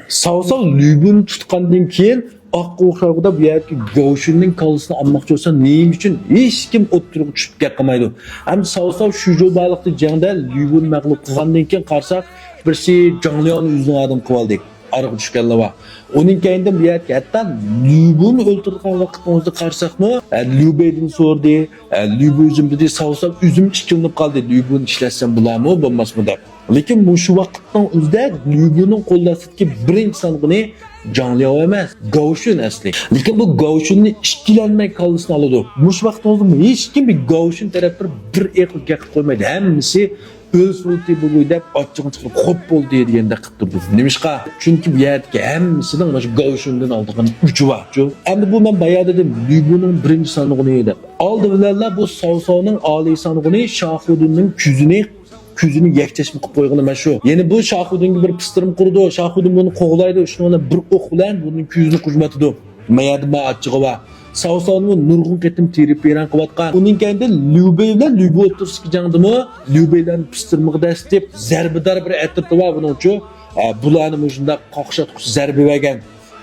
Savsal lübün tutqandan keyin oqqa o'xshaydi bu yerga govshinning kallasini olmoqchi bo'lsa, nima uchun hech kim o'ttirib tushib qolmaydi. Ham savsal shujo baliqni jangda lübün mag'lub qilgandan keyin qarsak, birsi Jonglionni o'zini adam qilib oldik. Arıq düşkənlər var. Onun keyində bu yerdə hətta Lübün öldürülən vaxtımızda qarşısaqmı? Lübeydən sordu. Lübü üzüm dedi, savsam üzüm işkilinib qaldı. Lübün işləsəm bularmı, olmasmı da. Lakin bu şu vaxtdan özdə Lübünün qo'llasındagi birinchi sanğını Jonglion emas, Govshun asli. Lakin bu Govshunni ishkilanmay kallasini oladi. Bu vaqtda hech kim bir Govshun tarafdan bir eqil gap qo'ymaydi. Hammasi o'lsulti bu deb ochig'ini chiqib xo'p bo'ldi deganda qilib turdi. Nimishqa? Chunki bu yerga hammasining mana shu Govshundan oldigan uchi bor. Endi bu men bayonda dedim, Lübünün birinchi sanğını edi. Oldi bilanlar bu Savsovning oliy sanğını Shahudinning kuzini yakchashmi qilib qo'ygan mana shu. Ya'ni bu Shahudinga bir pistirib qurdi. Shahudin buni qo'g'laydi, shuni bir o'q bilan buning kuzini qujmatdi. Mayadi ma achchig'i va Savsovni nurg'un qatim terib beran qilayotgan. Uning keyinda Lübey bilan Lübey o'tirishga jangdimi? Lübeydan pistirmoqda deb zarbador bir atirdi va buning uchun bularni shunda qoqshatqush zarba bergan.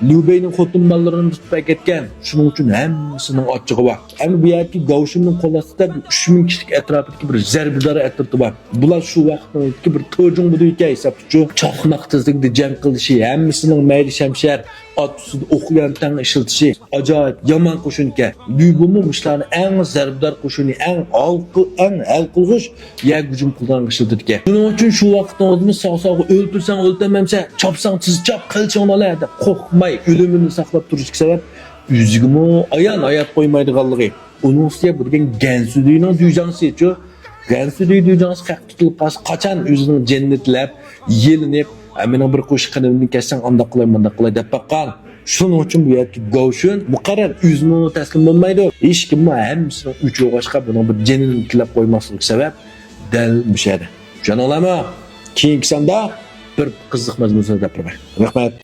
Lübeyning xotinmanlarini tutib ketgan. Shuning uchun hammasining ochchig'i bor. Endi bu yerga Govshunning qo'llasida 3000 kishilik atrofidagi bir zarbador atirdi bor. Bular shu vaqtdagi bir tojung bu ekan hisobchi. Choqnoq tezlikda jang qilishi, hammasining mayli shamshar at ustida o'qigan tang ishiltishi ajoyib yomon qo'shinka. Lübünning mushlarni eng zarbador qo'shini, eng hal qilg'ish yak hujum qilgan ishiltirdi. Shuning uchun shu vaqtda o'zimiz sog'-sog'i o'ltirsang o'ltamamsa, chopsang tiz chop qilchingni oladi. Qo'rqmay ölümünü saqlab turishga sabab o'zigimi ayon hayot qo'ymaydiganligi. Uning ustiga bu degan Gansudiyning duyjansichu. Gansudiy duyjansi haq tutilib qachon o'zining jannatlab, yelinib, mening bir qo'shiqimni kessang unda qilayman deb baqqan. Shuning uchun bu yerga Govshun muqarrar o'zini taslim bo'lmaydi. Hech kim hammasining uchi boshqa buni bir janini tilab qo'ymasligi sabab dal mushadi. Tushunolami? Keyingi sonda bir qiziq mazmunda gapiraman. Rahmat.